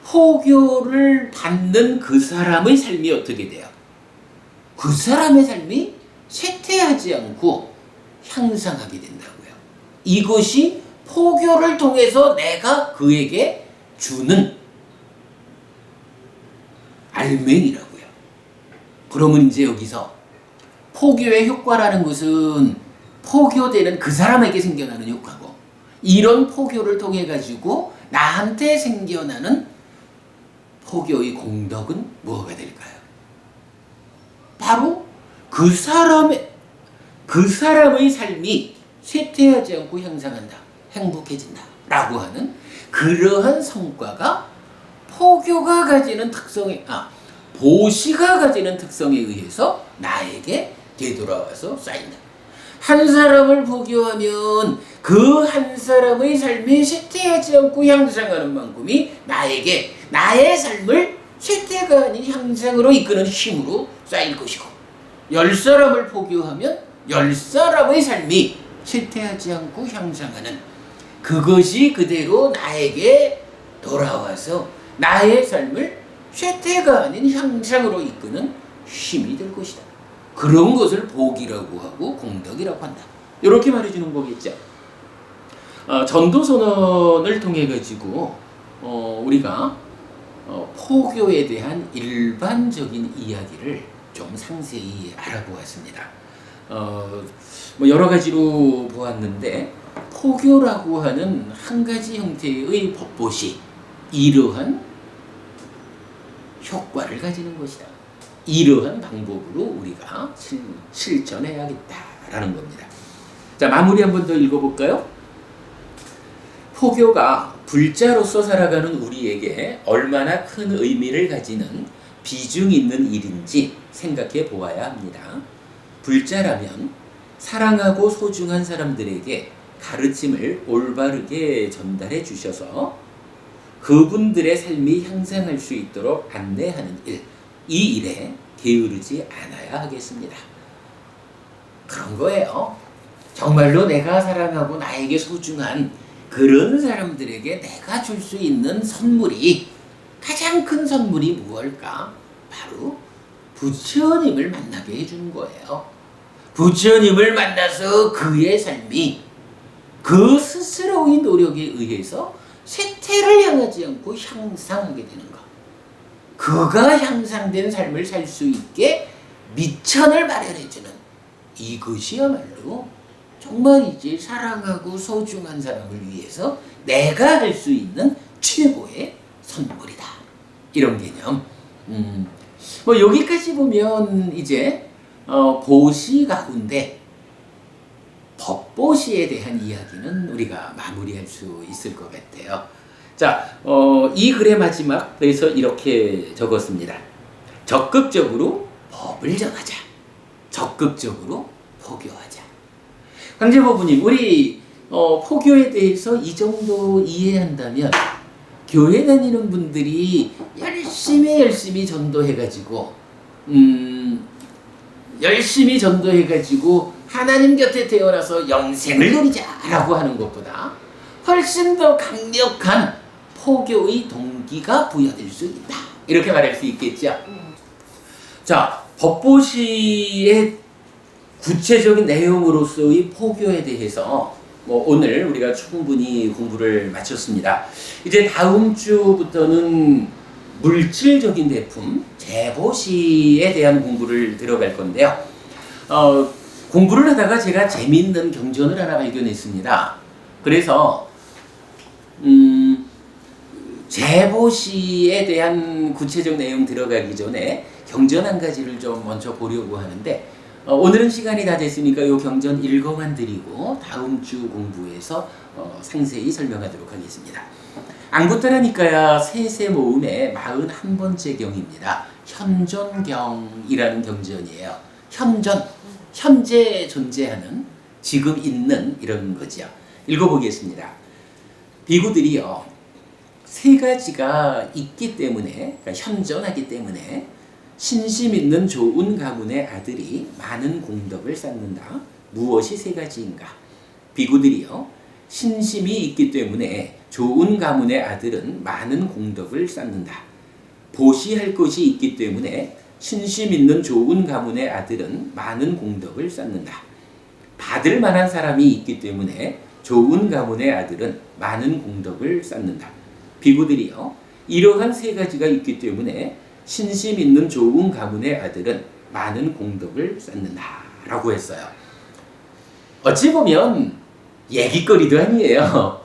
포교를 받는 그 사람의 삶이 어떻게 돼요? 그 사람의 삶이 쇠퇴하지 않고 향상하게 된다고요. 이것이 포교를 통해서 내가 그에게 주는 알맹이라고요. 그러면 이제 여기서 포교의 효과라는 것은 포교되는 그 사람에게 생겨나는 효과고, 이런 포교를 통해 가지고 나한테 생겨나는 포교의 공덕은 무엇가 될까요? 바로 그 사람의 삶이 쇠퇴하지 않고 향상한다, 행복해진다 라고 하는 그러한 성과가 포교가 가지는 특성에, 보시가 가지는 특성에 의해서 나에게 되돌아와서 쌓인다. 한 사람을 포교하면 그 한 사람의 삶이 쇠퇴하지 않고 향상하는 만큼이 나에게 나의 삶을 쇠퇴가 아닌 향상으로 이끄는 힘으로 쌓일 것이고, 10사람을 포교하면 10사람의 삶이 쇠퇴하지 않고 향상하는, 그것이 그대로 나에게 돌아와서 나의 삶을 쇠퇴가 아닌 향상으로 이끄는 힘이 될 것이다. 그런 것을 복이라고 하고 공덕이라고 한다. 이렇게 말해주는 거겠죠. 전도선언을 통해 가지고 우리가 포교에 대한 일반적인 이야기를 좀 상세히 알아보았습니다. 뭐 여러 가지로 보았는데, 포교라고 하는 한 가지 형태의 법봇이 이러한 효과를 가지는 것이다. 이러한 방법으로 우리가 실천해야겠다라는 겁니다. 자, 마무리 한 번 더 읽어볼까요? 포교가 불자로서 살아가는 우리에게 얼마나 큰 의미를 가지는 비중 있는 일인지 생각해 보아야 합니다. 불자라면 사랑하고 소중한 사람들에게 가르침을 올바르게 전달해 주셔서 그분들의 삶이 향상할 수 있도록 안내하는 일, 이 일에 게으르지 않아야 하겠습니다. 그런 거예요. 정말로 내가 사랑하고 나에게 소중한 그런 사람들에게 내가 줄 수 있는 선물이, 가장 큰 선물이 무엇일까? 바로 부처님을 만나게 해주는 거예요. 부처님을 만나서 그의 삶이 그 스스로의 노력에 의해서 쇠퇴를 향하지 않고 향상하게 되는 것. 그가 향상된 삶을 살 수 있게 미천을 마련해주는, 이것이야말로 정말이지 사랑하고 소중한 사람을 위해서 내가 할 수 있는 최고의 선물이다. 이런 개념. 뭐 여기까지 보면 이제 보시 가운데 법보시에 대한 이야기는 우리가 마무리할 수 있을 것 같아요. 자, 이 글의 마지막에서 이렇게 적었습니다. 적극적으로 법을 전하자. 적극적으로 포교하자. 강제법부님, 우리 포교에 대해서 이 정도 이해한다면 교회 다니는 분들이 열심히 전도해가지고 열심히 전도해가지고 하나님 곁에 태어나서 영생을 누리자라고 하는 것보다 훨씬 더 강력한 포교의 동기가 부여될 수 있다. 이렇게 말할 수 있겠죠. 자, 법보시의 구체적인 내용으로서의 포교에 대해서 오늘 우리가 충분히 공부를 마쳤습니다. 이제 다음 주부터는 물질적인 대품, 재보시에 대한 공부를 들어갈 건데요. 공부를 하다가 제가 재미있는 경전을 하나 발견했습니다. 그래서 재보시에 대한 구체적 내용 들어가기 전에 경전 한 가지를 좀 먼저 보려고 하는데, 오늘은 시간이 다 됐으니까 이 경전 읽어만 드리고 다음 주 공부에서 상세히 설명하도록 하겠습니다. 안구따라니까야 세세 모음의 41번째 경입니다. 현존경이라는 경전이에요. 현존, 현재 존재하는, 지금 있는, 이런 거죠. 읽어보겠습니다. 비구들이요, 세 가지가 있기 때문에, 그러니까 현존하기 때문에 신심 있는 좋은 가문의 아들이 많은 공덕을 쌓는다. 무엇이 세 가지인가? 비구들이요, 신심이 있기 때문에 좋은 가문의 아들은 많은 공덕을 쌓는다. 보시할 것이 있기 때문에 신심 있는 좋은 가문의 아들은 많은 공덕을 쌓는다. 받을 만한 사람이 있기 때문에 좋은 가문의 아들은 많은 공덕을 쌓는다. 비구들이요, 이러한 세 가지가 있기 때문에 신심 있는 좋은 가문의 아들은 많은 공덕을 쌓는다 라고 했어요. 어찌 보면 얘기거리도 아니에요.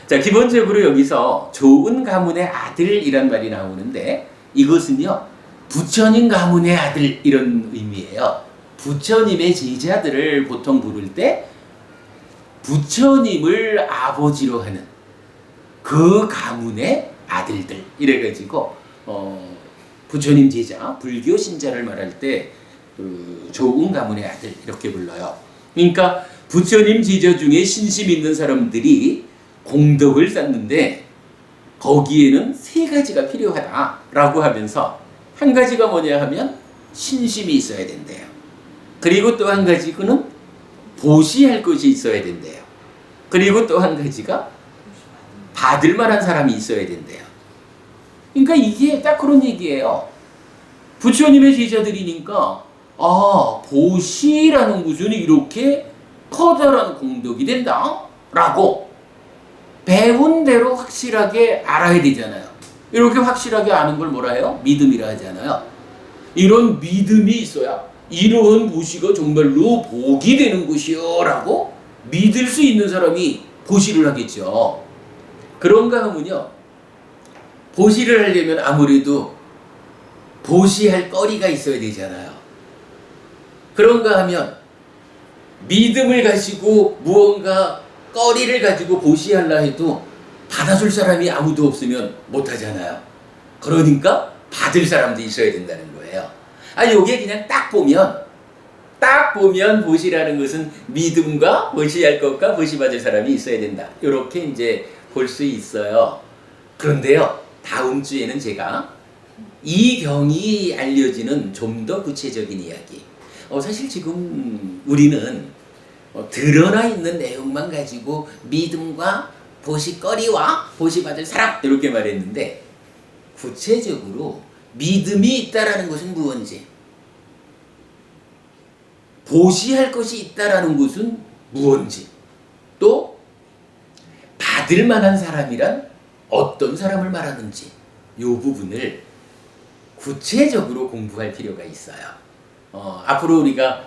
자, 기본적으로 여기서 좋은 가문의 아들이란 말이 나오는데, 이것은요, 부처님 가문의 아들, 이런 의미예요. 부처님의 제자들을 보통 부를 때 부처님을 아버지로 하는 그 가문의 아들들, 이래가지고 부처님 제자, 불교 신자를 말할 때 좋은 가문의 아들, 이렇게 불러요. 그러니까 부처님 제자 중에 신심 있는 사람들이 공덕을 쌓는데 거기에는 세 가지가 필요하다라고 하면서 한 가지가 뭐냐 하면 신심이 있어야 된대요. 그리고 또 한 가지는 보시할 것이 있어야 된대요. 그리고 또 한 가지가 받을 만한 사람이 있어야 된대요. 그러니까 이게 딱 그런 얘기예요. 부처님의 제자들이니까 보시라는 것은 이렇게 커다란 공덕이 된다 라고 배운 대로 확실하게 알아야 되잖아요. 이렇게 확실하게 아는 걸 뭐라 해요? 믿음이라 하잖아요. 이런 믿음이 있어야 이러한 보시가 정말로 복이 되는 것이요 라고 믿을 수 있는 사람이 보시를 하겠죠. 그런가 하면요, 보시를 하려면 아무래도 보시할 거리가 있어야 되잖아요. 그런가 하면 믿음을 가지고 무언가 거리를 가지고 보시하려 해도 받아줄 사람이 아무도 없으면 못하잖아요. 그러니까 받을 사람도 있어야 된다는 거예요. 요게 그냥 딱 보면 보시라는 것은 믿음과 보시할 것과 보시받을 사람이 있어야 된다. 이렇게 이제 볼 수 있어요. 그런데요, 다음 주에는 제가 이 경이 알려지는 좀 더 구체적인 이야기. 사실 지금 우리는 드러나 있는 내용만 가지고 믿음과 보시거리와 보시받을 사람 이렇게 말했는데, 구체적으로 믿음이 있다라는 것은 무엇인지, 보시할 것이 있다라는 것은 무엇인지, 또 받을 만한 사람이란 어떤 사람을 말하는지 이 부분을 구체적으로 공부할 필요가 있어요. 앞으로 우리가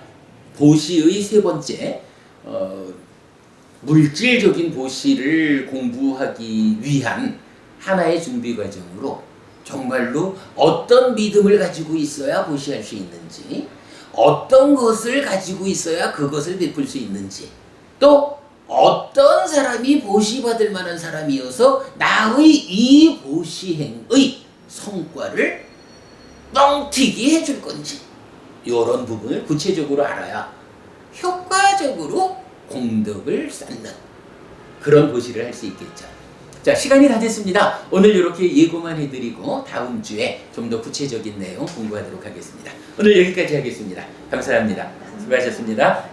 보시의 세 번째 물질적인 보시를 공부하기 위한 하나의 준비 과정으로 정말로 어떤 믿음을 가지고 있어야 보시할 수 있는지, 어떤 것을 가지고 있어야 그것을 베풀 수 있는지, 또 어떤 사람이 보시받을 만한 사람이어서 나의 이 보시행의 성과를 뻥튀기 해줄 건지, 이런 부분을 구체적으로 알아야 효과적으로 공덕을 쌓는 그런 보시를 할 수 있겠죠. 자, 시간이 다 됐습니다. 오늘 이렇게 예고만 해드리고 다음 주에 좀 더 구체적인 내용 공부하도록 하겠습니다. 오늘 여기까지 하겠습니다. 감사합니다. 수고하셨습니다.